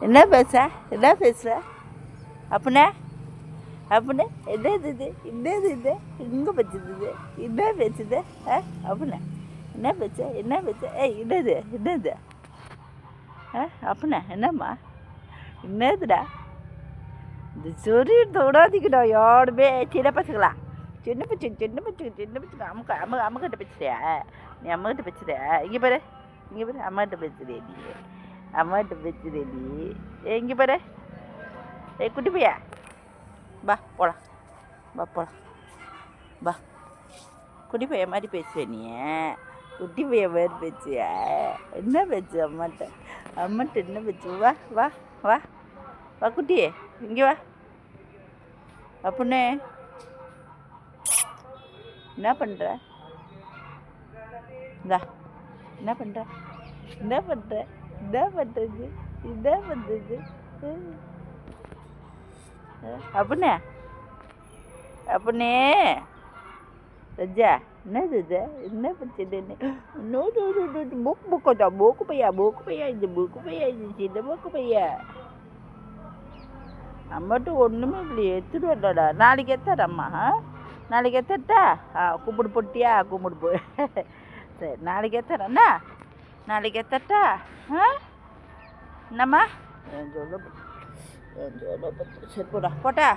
என்ன பேச என்ன பேசுற அப்படின்னா அப்படின்னா என்னது இது என்னது இது இங்கே வச்சுது என்ன பேசுது அப்படின்னா என்ன பேச என்ன பேச என்னது என்னது அப்படின்னா என்னம்மா என்னதுடா இந்த சொரியத்தை விடாதீங்கடா யாருமே சின்ன பசங்களா சின்ன பச்சை அம்மகிட்ட பேசுறியா நீ அம்மகிட்ட பேசுறியா இங்கே பாரு அம்மாகிட்ட பேசுறியா நீ அம்மாகிட்ட பேசுறியா நீ இங்கே பாரு குட்டி பையா வா போகலாம் வா போகலாம் வா குட்டி பையன் மாதிரி பேசுவேன் நீ குட்டி பையன் மாதிரி பேசுவியா என்ன பேசு அம்மாட்ட என்ன பேசு வா வா வா வா குட்டியே இங்கே வா அப்படின்னு என்ன பண்ணுற இந்தா என்ன பண்ணுற என்ன பண்ணுற என்ன பண்ணுறது என்ன பண்ணுறது அப்படின்னே அப்படின்னே ரஜா என்னது இது என்ன பிரச்சனை மூக்கு பையா இது சின்ன மூக்கு பையா அம்மாட்டு ஒன்றுமே இப்படி எடுத்துட்டு வரலடா நாளைக்கு எத்தாடம்மா நாளைக்கு எத்தட்டா கும்பிடு போட்டியா கும்பிடு போ சரி நாளைக்கு எத்தறண்ணா நாளைக்கு எத்தட்டா என்னம்மா சொல்ல சரி போடா போட்டா